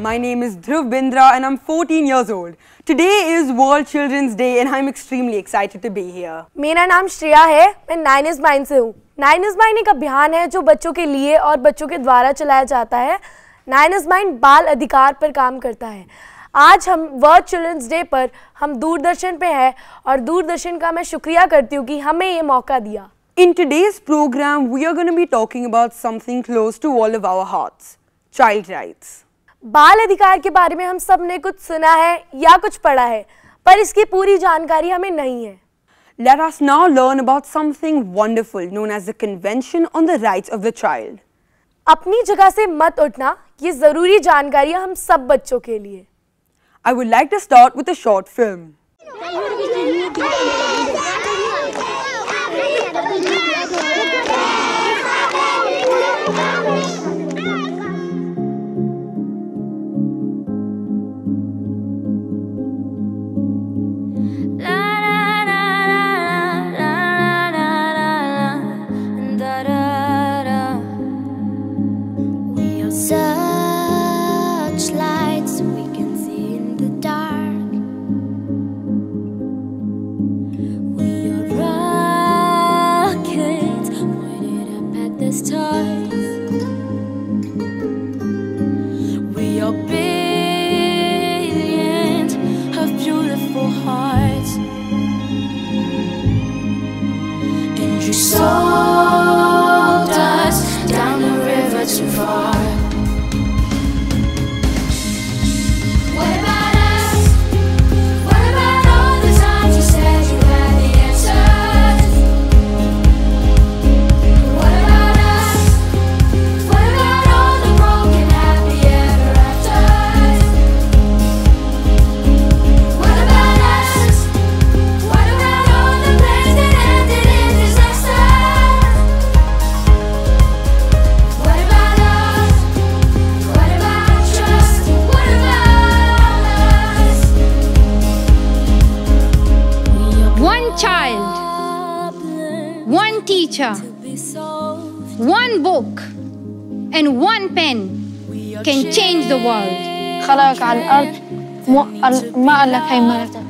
my name is Dhruv Bindra and I'm 14 years old. Today is World Children's Day and I'm extremely excited to be here. मेरा नाम श्रेया है, मैं 9 is Mine से हूँ। 9 is Mine एक अभियान है जो बच्चों के लिए और बच्चों के द्वारा चलाया जाता है। 9 is Mine बाल अधिकार पर काम करता है। आज हम वर्ल्ड चिल्ड्रंस डे पर हम दूरदर्शन पे हैं और दूरदर्शन का मैं शुक्रिया करती हूँ कि हमें ये मौका दिया। In today's program, we are going to be talking about something close to all of our hearts, child rights. बाल अधिकार के बारे में हम सब ने कुछ सुना है या कुछ पढ़ा है, पर इसकी पूरी जानकारी हमें नहीं है। Let us now learn about something wonderful known as the Convention on the Rights of the Child. अपनी जगह से मत उठना, ये जरूरी जानकारी है हम सब बच्चों के लिए। I would like to start with a short film. We are billions of beautiful hearts, and you sold us down the river too far. What about us? What about all the times you said you had the answers? What about us? What about all the broken happy ever afters? What about us? What about all the plans that ended in disaster? What about us? What about trust? What about us? One child, one teacher, one book, and one pen can change the world. خلقك على الأرض ما قال لك هي مرتك،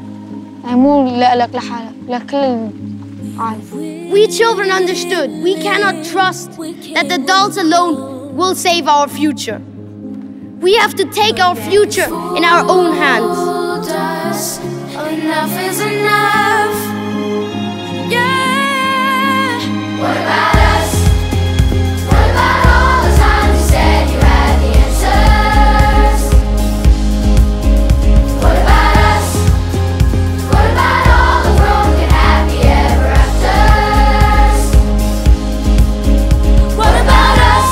يعني مو لك لحالك، لكل العالم. We children understood we cannot trust that adults alone will save our future. We have to take our future in our own hands. Told us enough is enough. Yeah. What about us? What about all the times you said you had the answers? What about us? What about all the broken happy ever afters? What about us?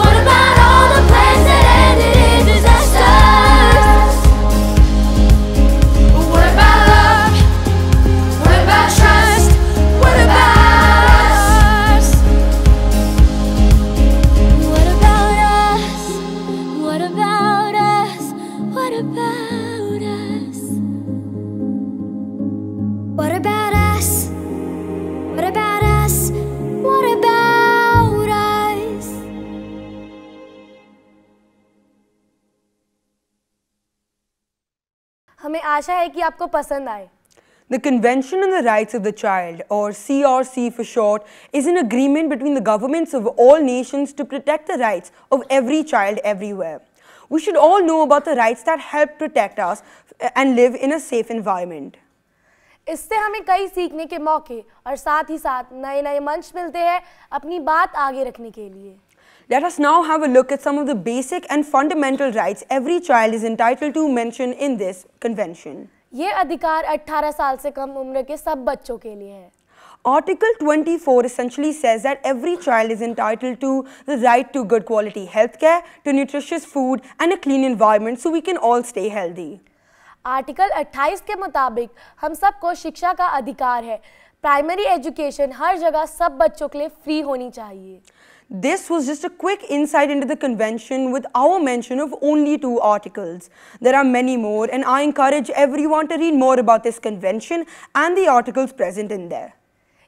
What about all the plans that ended in disasters? What about love? What about trust? What about us? What about us? What about us? What about us? What about us? What about us? What about us? हमें आशा है कि आपको पसंद आए। The Convention on the Rights of the Child, or CRC for short, is an agreement between the governments of all nations to protect the rights of every child everywhere. We should all know about the rights that help protect us and live in a safe environment. इससे हमें कई सीखने के मौके और साथ ही साथ नए नए मंच मिलते हैं अपनी बात आगे रखने के लिए। Let us now have a look at some of the basic and fundamental rights every child is entitled to mention in this convention. ये अधिकार 18 साल से कम उम्र के सब बच्चों के लिए है। Article 24 essentially says that every child is entitled to the right to good quality healthcare, to nutritious food and a clean environment so we can all stay healthy. Article 28 के मुताबिक हम सबको शिक्षा का अधिकार है। प्राइमरी एजुकेशन हर जगह सब बच्चों के लिए फ्री होनी चाहिए। This was just a quick insight into the convention with our mention of only 2 articles. There are many more and I encourage everyone to read more about this convention and the articles present in there.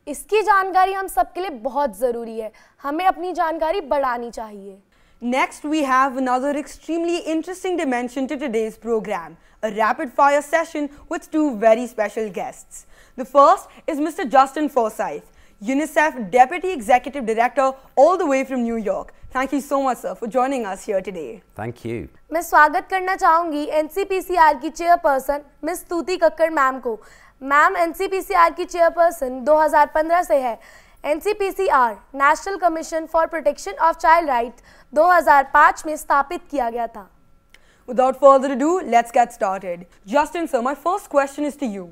इसकी जानकारी हम सबके लिए बहुत ज़रूरी है। हमें अपनी जानकारी बढ़ानी चाहिए। Next, we have another extremely interesting dimension to today's program, a rapid-fire session with two very special guests. The first is Mr. Justin Forsyth, UNICEF Deputy Executive Director all the way from New York. Thank you so much, sir, for joining us here today. Thank you. मैं स्वागत करना चाहूँगी NCPCR की chairperson miss स्तुति Kakkar ma'am को। Ma'am NCPCR की chairperson 2015 से है। NCPCR national commission for protection of child right 2005 में स्थापित किया गया था। Without further ado, let's get started. Justin, sir, my first question is to you.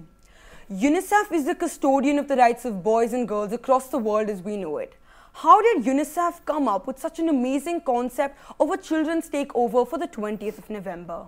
UNICEF is the custodian of the rights of boys and girls across the world as we know it. How did UNICEF come up with such an amazing concept of a children's takeover for the 20th of November?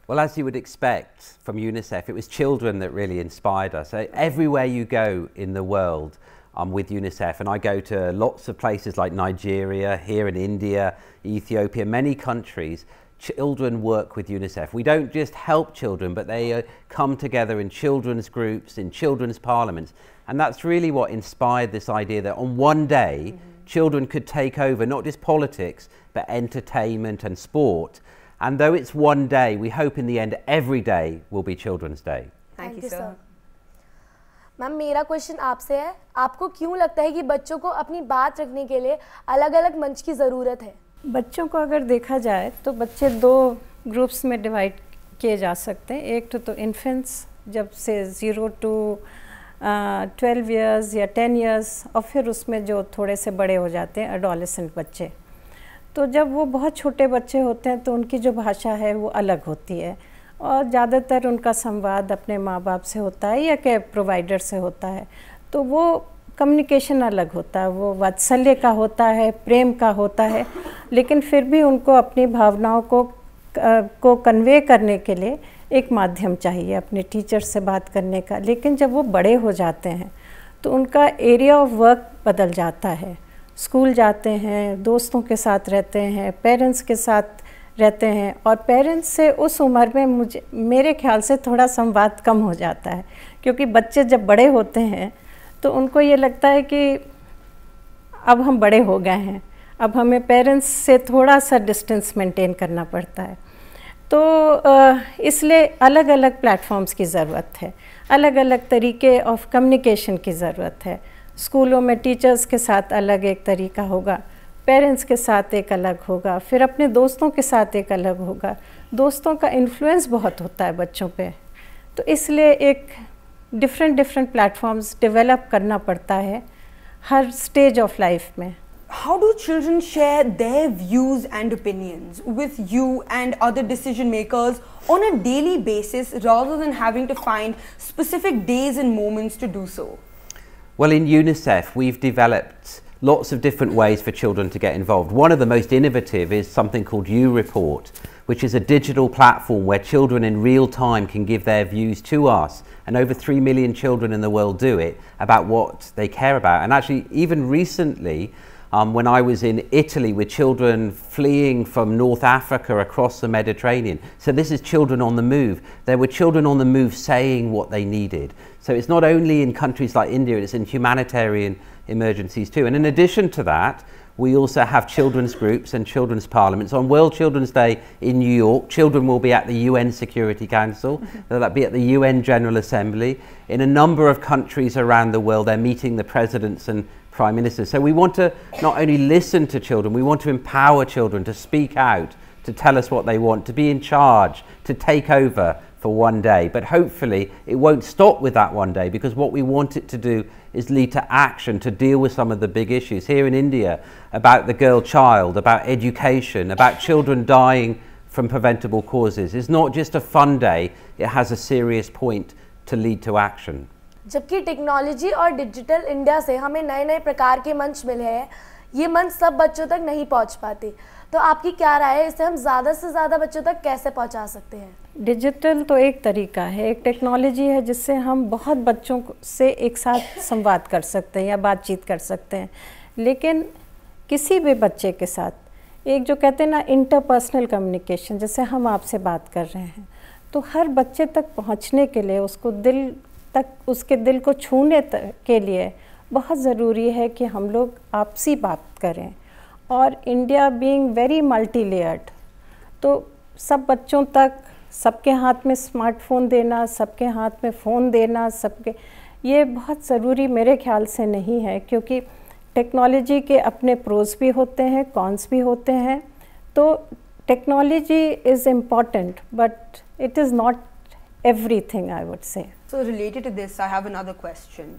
Well, as you would expect from UNICEF, it was children that really inspired us. Everywhere you go in the world, I'm with UNICEF, and I go to lots of places like Nigeria, here in India, Ethiopia, many countries. Children work with UNICEF. We don't just help children, but they come together in children's groups, in children's parliaments. And that's really what inspired this idea that on one day, children could take over not just politics, but entertainment and sport. And though it's one day, we hope in the end every day will be Children's Day. Thank you, sir. Ma'am मेरा question आपसे है, आपको क्यों लगता है कि बच्चों को अपनी बात रखने के लिए अलग-अलग मंच की ज़रूरत है? बच्चों को अगर देखा जाए तो बच्चे दो ग्रुप्स में डिवाइड किए जा सकते हैं। एक तो इन्फेंट्स जब से 0 to 12 इयर्स या 10 इयर्स, और फिर उसमें जो थोड़े से बड़े हो जाते हैं एडोलेसेंट बच्चे। तो जब वो बहुत छोटे बच्चे होते हैं तो उनकी जो भाषा है वो अलग होती है और ज़्यादातर उनका संवाद अपने माँ बाप से होता है या केयर प्रोवाइडर से होता है। तो वो कम्युनिकेशन अलग होता है, वो वात्सल्य का होता है, प्रेम का होता है, लेकिन फिर भी उनको अपनी भावनाओं को कन्वे करने के लिए एक माध्यम चाहिए अपने टीचर से बात करने का। लेकिन जब वो बड़े हो जाते हैं तो उनका एरिया ऑफ वर्क बदल जाता है। स्कूल जाते हैं, दोस्तों के साथ रहते हैं, पेरेंट्स के साथ रहते हैं, और पेरेंट्स से उस उम्र में मेरे ख्याल से थोड़ा संवाद कम हो जाता है, क्योंकि बच्चे जब बड़े होते हैं तो उनको ये लगता है कि अब हम बड़े हो गए हैं, अब हमें पेरेंट्स से थोड़ा सा डिस्टेंस मेंटेन करना पड़ता है। तो इसलिए अलग अलग प्लेटफॉर्म्स की ज़रूरत है, अलग अलग तरीके ऑफ कम्युनिकेशन की ज़रूरत है। स्कूलों में टीचर्स के साथ अलग एक तरीका होगा, पेरेंट्स के साथ एक अलग होगा, फिर अपने दोस्तों के साथ एक अलग होगा। दोस्तों का इन्फ्लुएंस बहुत होता है बच्चों पे, तो इसलिए एक डिफरेंट प्लेटफॉर्म्स डेवलप करना पड़ता है हर स्टेज ऑफ लाइफ में। How do children share their views and opinions with you and other decision makers on a daily basis rather than having to find specific days and moments to do so? Well, in UNICEF, we've developed lots of different ways for children to get involved. One of the most innovative is something called U-Report, which is a digital platform where children in real time can give their views to us. And over 3 million children in the world do it about what they care about. And actually, even recently, when I was in Italy with children fleeing from North Africa across the Mediterranean. So this is children on the move. There were children on the move saying what they needed. So it's not only in countries like India, it's in humanitarian emergencies too. And in addition to that, we also have children's groups and children's parliaments. On World Children's Day in New York, children will be at the UN Security Council, they'll be at the UN General Assembly. In a number of countries around the world, they're meeting the presidents and prime ministers. So we want to not only listen to children, we want to empower children to speak out, to tell us what they want, to be in charge, to take over for one day. But hopefully it won't stop with that one day, because what we want it to do is lead to action, to deal with some of the big issues. Here in India, about the girl child, about education, about children dying from preventable causes. It's not just a fun day, it has a serious point to lead to action. जबकि technology और digital India से हमें नए नए प्रकार के मंच मिले हैं, ये मंच सब बच्चों तक नहीं पहुंच पाते। तो आपकी क्या राय है, इसे हम ज़्यादा से ज़्यादा बच्चों तक कैसे पहुंचा सकते हैं? डिजिटल तो एक तरीका है, एक टेक्नोलॉजी है जिससे हम बहुत बच्चों से एक साथ संवाद कर सकते हैं या बातचीत कर सकते हैं। लेकिन किसी भी बच्चे के साथ एक जो कहते हैं ना इंटरपर्सनल कम्युनिकेशन, जैसे हम आपसे बात कर रहे हैं, तो हर बच्चे तक पहुंचने के लिए उसके दिल को छूने के लिए बहुत ज़रूरी है कि हम लोग आपसी बात करें और India being very multi layered, तो सब बच्चों तक सबके हाथ में स्मार्टफोन देना, सबके हाथ में फ़ोन देना, सबके, ये बहुत ज़रूरी मेरे ख्याल से नहीं है, क्योंकि टेक्नोलॉजी के अपने प्रोज भी होते हैं, कॉन्स भी होते हैं। तो technology is important but it is not everything, I would say. So related to this, I have another question.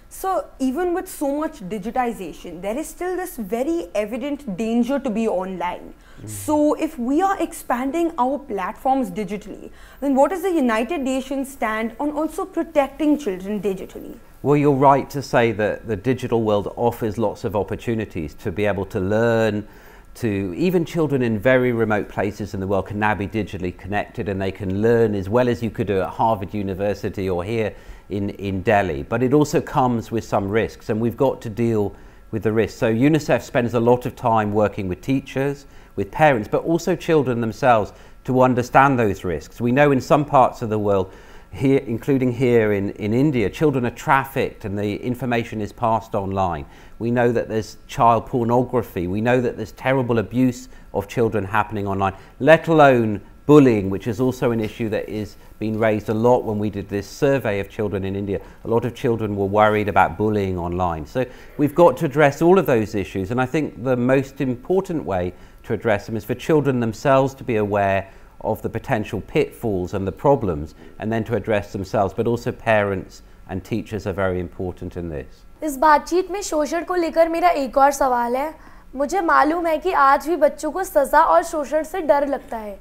So even with so much digitization, there is still this very evident danger to be online. So if we are expanding our platforms digitally, then what is the United Nations stand on also protecting children digitally? Well, you're right to say that the digital world offers lots of opportunities to be able to learn, to even children in very remote places in the world can now be digitally connected, and they can learn as well as you could do at Harvard University or here in Delhi. But it also comes with some risks, and we've got to deal with the risks. So UNICEF spends a lot of time working with teachers, with parents, but also children themselves to understand those risks. We know in some parts of the world, here, including here in India, children are trafficked and the information is passed online. We know that there's child pornography. We know that there's terrible abuse of children happening online, let alone bullying, which is also an issue that is being raised a lot. When we did this survey of children in India, a lot of children were worried about bullying online. So we've got to address all of those issues, and I think the most important way to address them is for children themselves to be aware of the potential pitfalls and the problems, and then to address themselves, but also parents and teachers are very important in this. इस बातचीत में शोषण को लेकर मेरा एक और सवाल है। मुझे मालूम है कि आज भी बच्चों को सज़ा और शोषण से डर लगता है,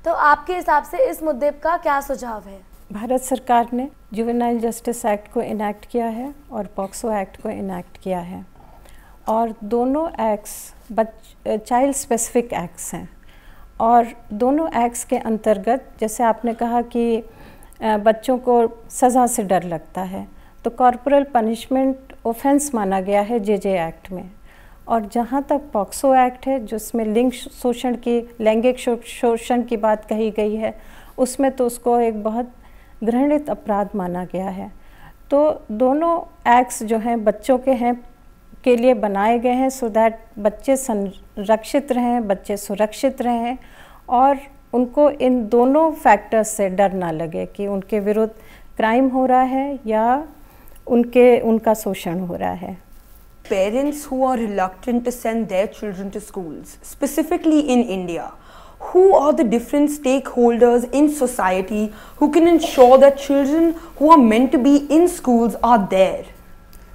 तो आपके हिसाब से इस मुद्दे का क्या सुझाव है? भारत सरकार ने जुवेनाइल जस्टिस एक्ट को इनैक्ट किया है और पॉक्सो एक्ट को इनैक्ट किया है, और दोनों एक्ट्स चाइल्ड स्पेसिफिक एक्ट्स हैं, और दोनों एक्ट्स के अंतर्गत जैसे आपने कहा कि बच्चों को सज़ा से डर लगता है, तो कॉर्पोरल पनिशमेंट ऑफेंस माना गया है जेजे एक्ट में। और जहाँ तक पॉक्सो एक्ट है जिसमें लिंग शोषण की, लैंगिक शोषण की बात कही गई है, उसमें तो उसको एक बहुत घृणित अपराध माना गया है। तो दोनों एक्ट्स जो हैं बच्चों के लिए बनाए गए हैं सो दैट बच्चे संरक्षित रहें, बच्चे सुरक्षित रहें, और उनको इन दोनों फैक्टर्स से डर ना लगे कि उनके विरुद्ध क्राइम हो रहा है या उनका शोषण हो रहा है। Parents who are reluctant to send their children to schools, specifically in India, who are the different stakeholders in society who can ensure that children who are meant to be in schools are there?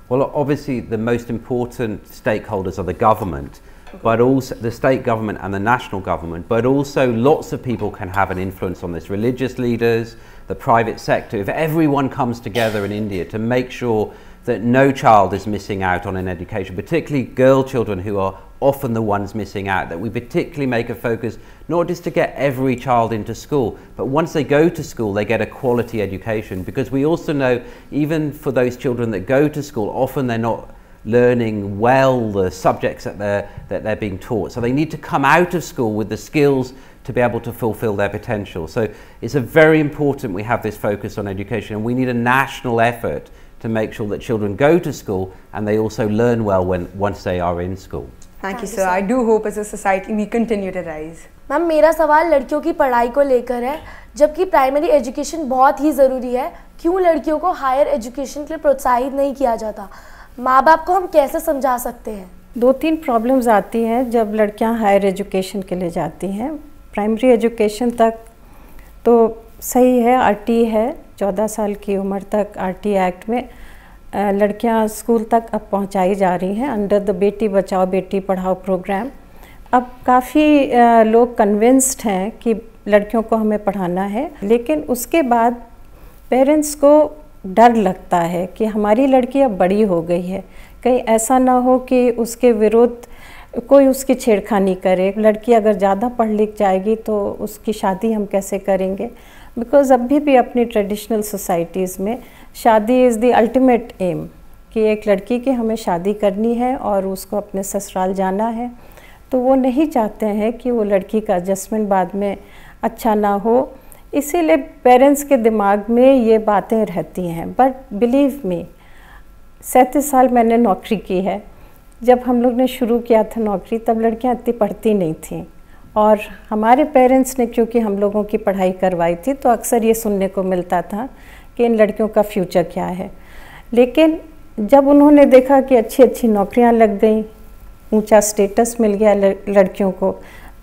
Well, obviously the most important stakeholders are the government, but also the state government and the national government, but also lots of people can have an influence on this. Religious leaders, the private sector, if everyone comes together in India to make sure that no child is missing out on an education, particularly girl children who are often the ones missing out, that we particularly make a focus not just to get every child into school, but once they go to school they get a quality education, because we also know even for those children that go to school, often they're not learning well the subjects that they're being taught, so they need to come out of school with the skills to be able to fulfill their potential. So it's a very important we have this focus on education, and we need a national effort to make sure that children go to school and they also learn well once they are in school. Thank you, sir. I do hope as a society we continue to rise. Ma'am, मेरा सवाल लड़कियों की पढ़ाई को लेकर है। जबकि primary education बहुत ही ज़रूरी है, क्यों लड़कियों को हायर एजुकेशन के लिए प्रोत्साहित नहीं किया जाता? माँ बाप को हम कैसे समझा सकते हैं? 2-3 प्रॉब्लम्स आती हैं जब लड़कियां हायर एजुकेशन के लिए जाती हैं। प्राइमरी एजुकेशन तक तो सही है, आरटी है, 14 साल की उम्र तक आरटी एक्ट में लड़कियां स्कूल तक अब पहुंचाई जा रही हैं under the Beti Bachao Beti Padhao programme. अब काफ़ी लोग कन्विंस्ड हैं कि लड़कियों को हमें पढ़ाना है, लेकिन उसके बाद पेरेंट्स को डर लगता है कि हमारी लड़की अब बड़ी हो गई है, कहीं ऐसा ना हो कि उसके विरुद्ध कोई उसकी छेड़खानी करे। लड़की अगर ज़्यादा पढ़ लिख जाएगी तो उसकी शादी हम कैसे करेंगे? बिकॉज़ अभी भी अपनी ट्रेडिशनल सोसाइटीज़ में शादी इज़ द अल्टीमेट एम, कि एक लड़की की हमें शादी करनी है और उसको अपने ससुराल जाना है। तो वो नहीं चाहते हैं कि वो लड़की का एडजस्टमेंट बाद में अच्छा ना हो, इसीलिए पेरेंट्स के दिमाग में ये बातें रहती हैं। बट बिलीव मी, 37 साल मैंने नौकरी की है, जब हम लोग ने शुरू किया था नौकरी तब लड़कियां इतनी पढ़ती नहीं थीं, और हमारे पेरेंट्स ने क्योंकि हम लोगों की पढ़ाई करवाई थी तो अक्सर ये सुनने को मिलता था कि इन लड़कियों का फ्यूचर क्या है। लेकिन जब उन्होंने देखा कि अच्छी अच्छी नौकरियां लग गई, ऊंचा स्टेटस मिल गया लड़कियों को,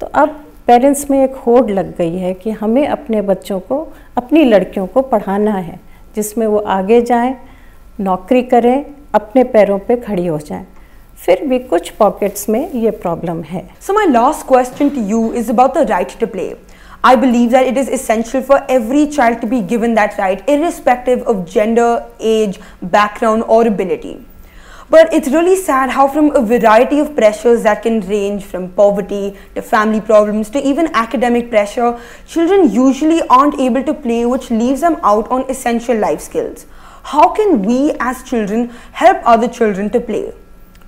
तो अब पेरेंट्स में एक होड़ लग गई है कि हमें अपने बच्चों को, अपनी लड़कियों को पढ़ाना है जिसमें वो आगे जाएं, नौकरी करें, अपने पैरों पे खड़ी हो जाएं। फिर भी कुछ पॉकेट्स में ये प्रॉब्लम है। So my last question to you is about the right to play. I believe that it is essential for every child to be given that right, irrespective of gender, age, background or ability. But it's really sad how from a variety of pressures that can range from poverty to family problems to even academic pressure, children usually aren't able to play, which leaves them out on essential life skills. How can we as children help other children to play?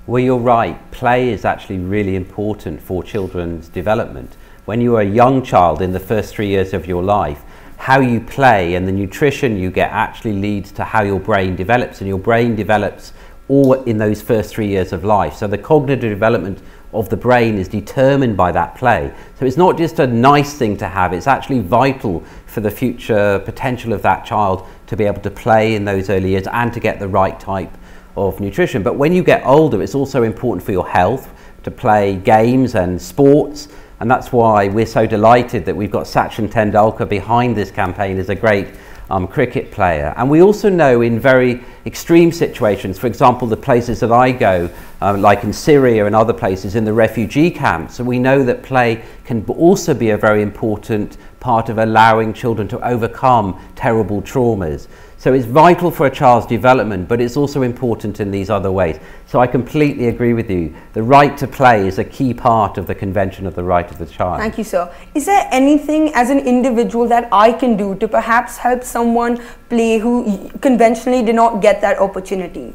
Well, you're right. Play is actually really important for children's development. When you are a young child in the first 3 years of your life, how you play and the nutrition you get actually leads to how your brain develops, and your brain develops all in those first 3 years of life. So the cognitive development of the brain is determined by that play. So it's not just a nice thing to have, it's actually vital for the future potential of that child to be able to play in those early years and to get the right type of nutrition. But when you get older, it's also important for your health to play games and sports, and that's why we're so delighted that we've got Sachin Tendulkar behind this campaign as a great cricket player. And we also know in very extreme situations, for example the places that I go, like in Syria and other places in the refugee camps, we know that play can also be a very important part of allowing children to overcome terrible traumas. So it's vital for a child's development, but it's also important in these other ways. So I completely agree with you. The right to play is a key part of the Convention of the Right of the Child. Thank you, sir. Is there anything as an individual that I can do to perhaps help someone play who conventionally did not get that opportunity?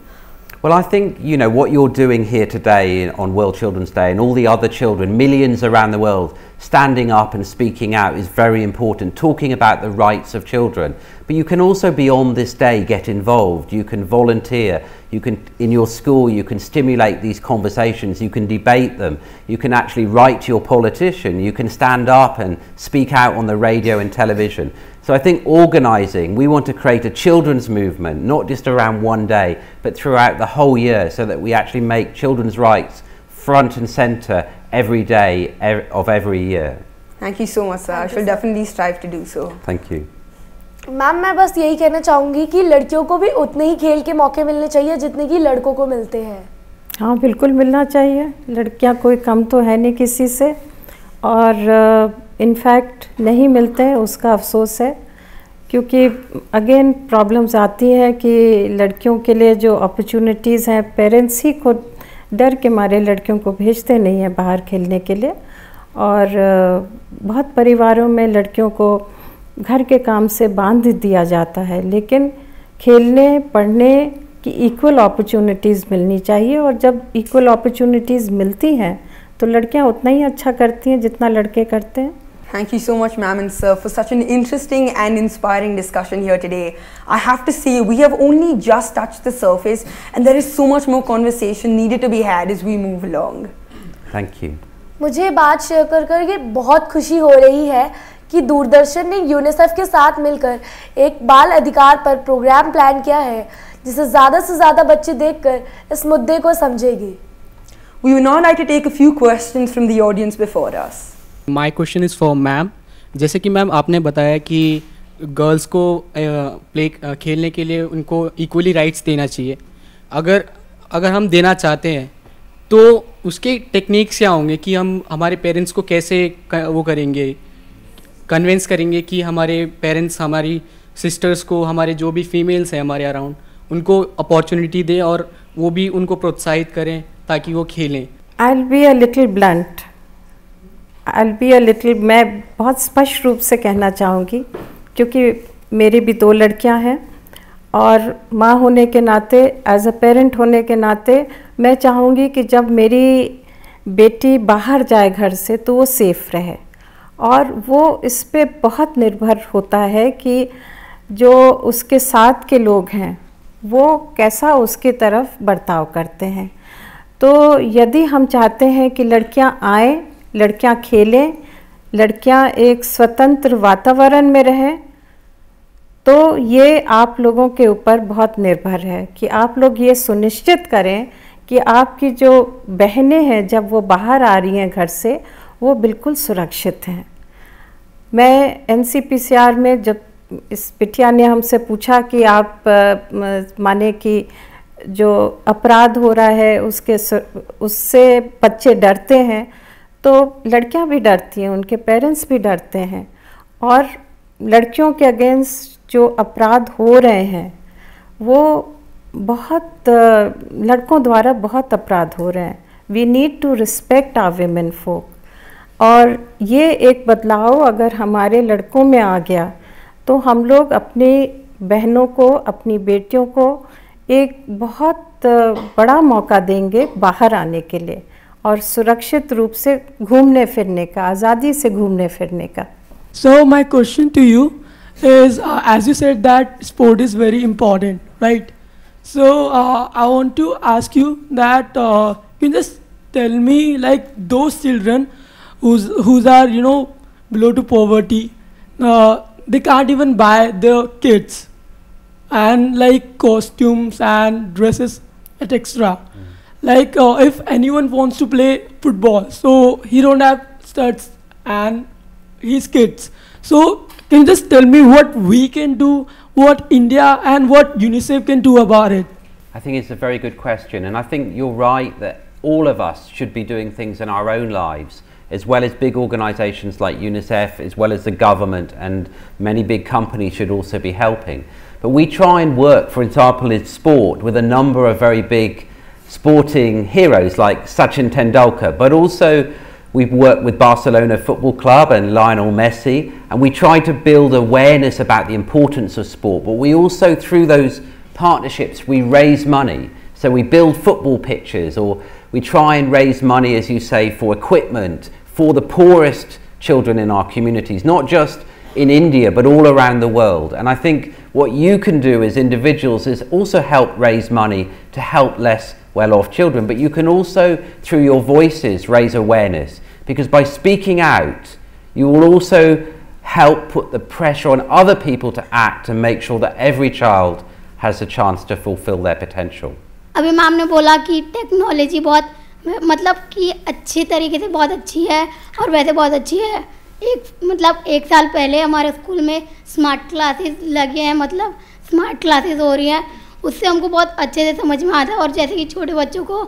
Well, I think, you know, what you're doing here today on World Children's Day, and all the other children, millions around the world, standing up and speaking out is very important, talking about the rights of children. But you can also, beyond this day, get involved. You can volunteer. You can, in your school, you can stimulate these conversations. You can debate them. You can actually write to your politician. You can stand up and speak out on the radio and television. So I think organising, we want to create a children's movement, not just around one day, but throughout the whole year, so that we actually make children's rights front and centre every day of every year. Thank you so much, sir. I shall definitely strive to do so. Thank you. Ma'am, मैं बस यही कहना चाहूँगी कि लड़कियों को भी उतने ही खेल के मौके मिलने चाहिए जितने कि लड़कों को मिलते हैं। हाँ, बिल्कुल मिलना चाहिए। लड़कियाँ कोई कम तो है नहीं किसी से, और इनफैक्ट नहीं मिलते हैं, उसका अफसोस है, क्योंकि अगेन प्रॉब्लम्स आती हैं कि लड़कियों के लिए जो अपॉर्चुनिटीज़ हैं, पेरेंट्स ही खुद डर के मारे लड़कियों को भेजते नहीं हैं बाहर खेलने के लिए, और बहुत परिवारों में लड़कियों को घर के काम से बांध दिया जाता है। लेकिन खेलने पढ़ने की इक्वल अपॉर्चुनिटीज़ मिलनी चाहिए, और जब इक्वल अपॉर्चुनिटीज़ मिलती हैं तो लड़कियां उतना ही अच्छा करती हैं जितना लड़के करते हैं। Thank you so much, ma'am and sir, for such an interesting and inspiring discussion here today. I have to say, we have only just touched the surface, and there is so much more conversation needed to be had as we move along. Thank you. मुझे बात share कर करके बहुत खुशी हो रही है कि दूरदर्शन ने यूनिसेफ के साथ मिलकर एक बाल अधिकार पर प्रोग्राम प्लान किया है, जिसे ज़्यादा से ज़्यादा बच्चे देखकर इस मुद्दे को समझेंगे। We would now like to take a few questions from the audience before us. My question is for ma'am. जैसे कि मैम आपने बताया कि गर्ल्स को खेलने के लिए उनको इक्वली राइट्स देना चाहिए। अगर हम देना चाहते हैं तो उसके टेक्निक्स क्या होंगे कि हम हमारे पेरेंट्स को कैसे वो करेंगे, कन्विंस करेंगे कि हमारे पेरेंट्स हमारी सिस्टर्स को, हमारे जो भी फीमेल्स हैं हमारे अराउंड, उनको अपॉर्चुनिटी दें और वो भी उनको प्रोत्साहित करें ताकि वो खेलें। I'll be a little blunt. मैं बहुत स्पष्ट रूप से कहना चाहूँगी, क्योंकि मेरी भी 2 लड़कियाँ हैं, और माँ होने के नाते, एज अ पेरेंट होने के नाते, मैं चाहूँगी कि जब मेरी बेटी बाहर जाए घर से तो वो सेफ़ रहे, और वो इस पे बहुत निर्भर होता है कि जो उसके साथ के लोग हैं वो कैसा उसके तरफ बर्ताव करते हैं। तो यदि हम चाहते हैं कि लड़कियां आएँ, लड़कियां खेलें, लड़कियां एक स्वतंत्र वातावरण में रहें, तो ये आप लोगों के ऊपर बहुत निर्भर है कि आप लोग ये सुनिश्चित करें कि आपकी जो बहनें हैं जब वो बाहर आ रही हैं घर से, वो बिल्कुल सुरक्षित हैं। मैं NCPCR में जब इस बिटिया ने हमसे पूछा कि आप माने कि जो अपराध हो रहा है उससे बच्चे डरते हैं, तो लड़कियां भी डरती हैं, उनके पेरेंट्स भी डरते हैं, और लड़कियों के अगेंस्ट जो अपराध हो रहे हैं वो बहुत लड़कों द्वारा बहुत अपराध हो रहे हैं। We need to respect our women folk, और ये एक बदलाव अगर हमारे लड़कों में आ गया तो हम लोग अपनी बहनों को, अपनी बेटियों को एक बहुत बड़ा मौका देंगे बाहर आने के लिए और सुरक्षित रूप से घूमने फिरने का, आज़ादी से घूमने फिरने का। So my question to you is, as you said that sport is very important, right? So I want to ask you that can you just tell me, like, those children who's are, you know, below to poverty, they can't even buy their kids and like costumes and dresses etc. Like if anyone wants to play football, so he don't have studs and his kids. So can you just tell me what we can do, what India and what UNICEF can do about it? I think it's a very good question, and I think you're right that all of us should be doing things in our own lives, as well as big organisations like UNICEF, as well as the government, and many big companies should also be helping. But we try and work, for example, in sport with a number of very big sporting heroes like Sachin Tendulkar, but also we've worked with Barcelona Football Club and Lionel Messi, and we try to build awareness about the importance of sport, but we also, through those partnerships, we raise money. So we build football pitches, or we try and raise money, as you say, for equipment for the poorest children in our communities, not just in India but all around the world. And I think what you can do as individuals is also help raise money to help less well-off children, but you can also, through your voices, raise awareness, because by speaking out you will also help put the pressure on other people to act and make sure that every child has a chance to fulfill their potential. अभी ma'am ने बोला कि technology बहुत मतलब कि अच्छी तरीके से बहुत अच्छी है और वैसे बहुत अच्छी है। एक साल पहले हमारे स्कूल में स्मार्ट क्लासेस लगे हैं, मतलब स्मार्ट क्लासेस हो रही हैं, उससे हमको बहुत अच्छे से समझ में आता है, और जैसे कि छोटे बच्चों को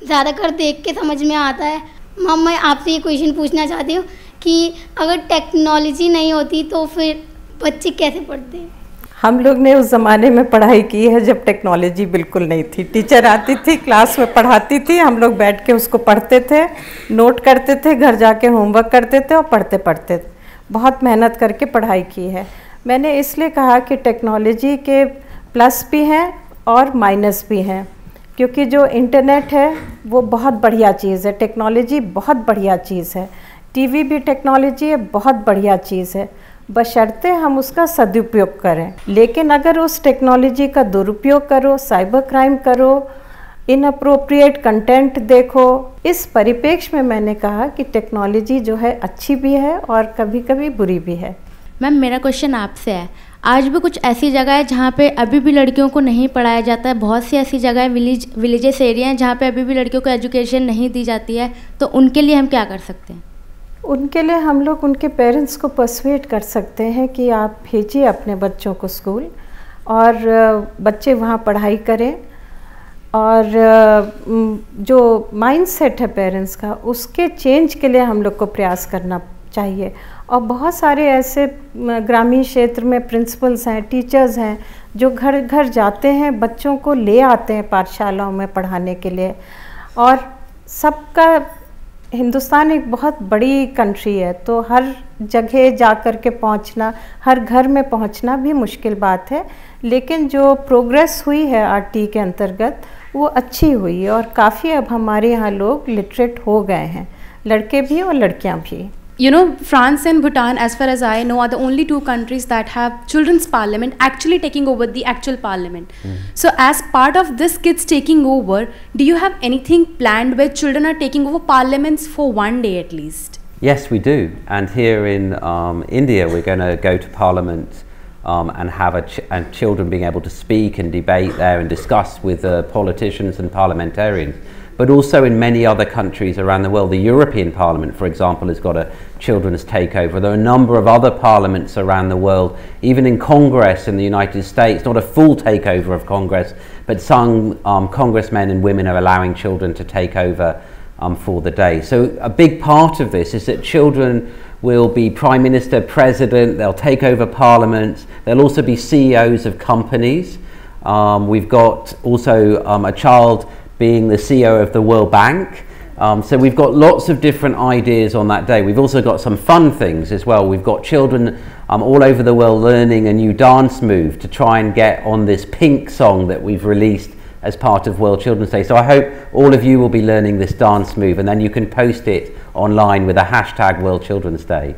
ज़्यादातर देख के समझ में आता है। मैम मैं आपसे ये क्वेश्चन पूछना चाहती हूँ कि अगर टेक्नोलॉजी नहीं होती तो फिर बच्चे कैसे पढ़ते हैं? हम लोग ने उस ज़माने में पढ़ाई की है जब टेक्नोलॉजी बिल्कुल नहीं थी। टीचर आती थी, क्लास में पढ़ाती थी, हम लोग बैठ के उसको पढ़ते थे, नोट करते थे, घर जाके होमवर्क करते थे और पढ़ते थे। बहुत मेहनत करके पढ़ाई की है। मैंने इसलिए कहा कि टेक्नोलॉजी के प्लस भी हैं और माइनस भी हैं, क्योंकि जो इंटरनेट है वो बहुत बढ़िया चीज़ है, टेक्नोलॉजी बहुत बढ़िया चीज़ है, टीवी भी टेक्नोलॉजी है, बहुत बढ़िया चीज़ है, बशर्ते हम उसका सदुपयोग करें। लेकिन अगर उस टेक्नोलॉजी का दुरुपयोग करो, साइबर क्राइम करो, इनअप्रोप्रिएट कंटेंट देखो, इस परिप्रेक्ष्य में मैंने कहा कि टेक्नोलॉजी जो है अच्छी भी है और कभी-कभी बुरी भी है। मैम मेरा क्वेश्चन आपसे है, आज भी कुछ ऐसी जगह है जहाँ पे अभी भी लड़कियों को नहीं पढ़ाया जाता है, बहुत सी ऐसी जगह है, विलेजेस एरिया हैं जहाँ पे अभी भी लड़कियों को एजुकेशन नहीं दी जाती है, तो उनके लिए हम क्या कर सकते हैं? उनके लिए हम लोग उनके पेरेंट्स को पर्सुएट कर सकते हैं कि आप भेजिए अपने बच्चों को स्कूल और बच्चे वहाँ पढ़ाई करें, और जो माइंडसेट है पेरेंट्स का उसके चेंज के लिए हम लोग को प्रयास करना चाहिए। और बहुत सारे ऐसे ग्रामीण क्षेत्र में प्रिंसिपल्स हैं, टीचर्स हैं जो घर घर जाते हैं, बच्चों को ले आते हैं पाठशालाओं में पढ़ाने के लिए। और सबका हिंदुस्तान एक बहुत बड़ी कंट्री है, तो हर जगह जा कर के पहुंचना, हर घर में पहुंचना भी मुश्किल बात है, लेकिन जो प्रोग्रेस हुई है RT के अंतर्गत वो अच्छी हुई है, और काफ़ी अब हमारे यहाँ लोग लिटरेट हो गए हैं, लड़के भी और लड़कियाँ भी। France and Bhutan, as far as I know, are the only two countries that have children's parliament actually taking over the actual parliament. So as part of this kids taking over, do you have anything planned where children are taking over parliaments for one day at least? Yes, we do. And here in India, we're going to go to Parliament and have and children being able to speak and debate there and discuss with politicians and parliamentarians. But also in many other countries around the world. The European Parliament, for example, has got a children's takeover. There are a number of other parliaments around the world, even in Congress in the United States, not a full takeover of Congress, but some congressmen and women are allowing children to take over for the day. So a big part of this is that children will be Prime Minister, President, they'll take over parliaments, they'll also be CEOs of companies. We've got also a child being the CEO of the World Bank. So we've got lots of different ideas on that day. We've also got some fun things as well. We've got children all over the world learning a new dance move to try and get on this Pink song that we've released as part of World Children's Day. So I hope all of you will be learning this dance move and then you can post it online with a hashtag World Children's Day.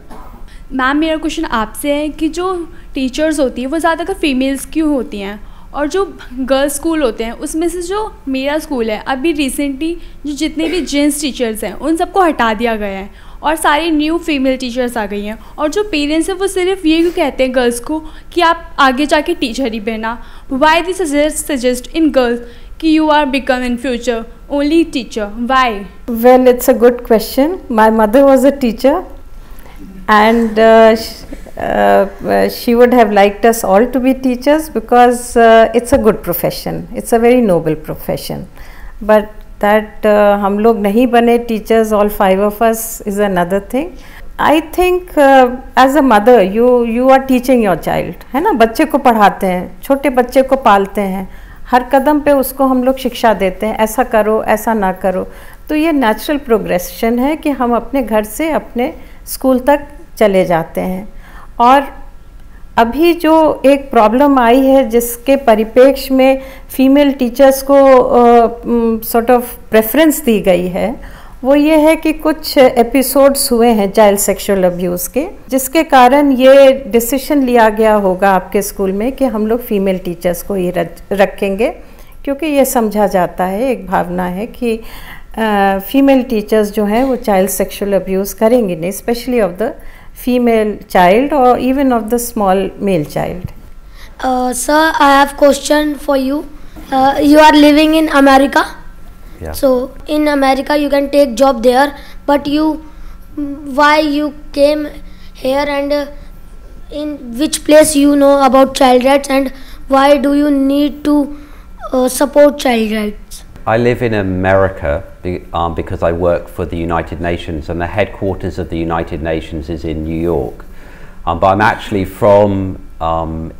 Ma'am मेरा question आपसे है कि जो teachers होती है वो ज़्यादातर females क्यों होती हैं और जो गर्ल्स स्कूल होते हैं उसमें से जो मेरा स्कूल है अभी रिसेंटली जो जितने भी जेंट्स टीचर्स हैं उन सबको हटा दिया गया है और सारी न्यू फीमेल टीचर्स आ गई हैं और जो पेरेंट्स हैं वो सिर्फ ये क्यों कहते हैं गर्ल्स को कि आप आगे जाके टीचर ही बनना. Why they suggest in girls कि you are become in future only teacher, why? Well, it's a good question. My mother was a teacher and she would have liked us all to be teachers because it's a good profession, it's a very noble profession, but that हम लोग नहीं बने teachers, all 5 of us, is another thing. I think as a mother you are teaching your child, है ना. बच्चे को पढ़ाते हैं, छोटे बच्चे को पालते हैं, हर कदम पे उसको हम लोग शिक्षा देते हैं, ऐसा करो ऐसा ना करो. तो ये नेचुरल प्रोग्रेशन है कि हम अपने घर से अपने स्कूल तक चले जाते हैं. और अभी जो एक प्रॉब्लम आई है जिसके परिप्रेक्ष्य में फीमेल टीचर्स को सॉर्ट ऑफ प्रेफरेंस दी गई है वो ये है कि कुछ एपिसोड्स हुए हैं चाइल्ड सेक्सुअल अब्यूज़ के, जिसके कारण ये डिसीजन लिया गया होगा आपके स्कूल में कि हम लोग फीमेल टीचर्स को ही रखेंगे, क्योंकि ये समझा जाता है, एक भावना है कि फीमेल टीचर्स जो हैं वो चाइल्ड सेक्सुअल अब्यूज़ करेंगी नहीं, specially of the female child और even of the small male child. Sir, I have question for you. You are living in America. Yeah. So in America you can take job there, but why you came here and in which place you know about child rights and why do you need to support child rights? I live in America because I work for the United Nations and the headquarters of the United Nations is in New York. But I'm actually from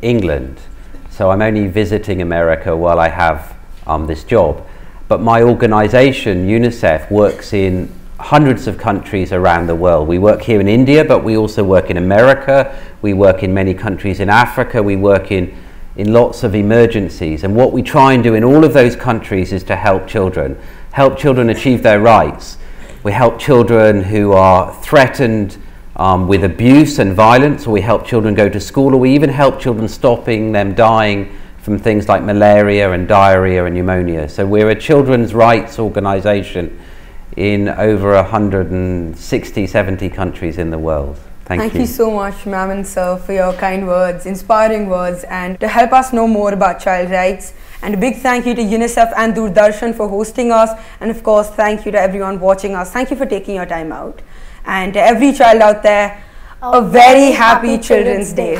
England, so I'm only visiting America while I have this job. But my organization, UNICEF, works in hundreds of countries around the world. We work here in India, but we also work in America, we work in many countries in Africa, we work in lots of emergencies. And what we try and do in all of those countries is to help children achieve their rights. We help children who are threatened with abuse and violence, or we help children go to school, or we even help children stopping them dying from things like malaria and diarrhea and pneumonia. So we're a children's rights organization in over 160, 70 countries in the world. Thank you so much, ma'am and sir, for your kind words, inspiring words, and to help us know more about child rights. And a big thank you to UNICEF and Doordarshan for hosting us. And of course, thank you to everyone watching us. Thank you for taking your time out. And to every child out there, a very happy Children's Day.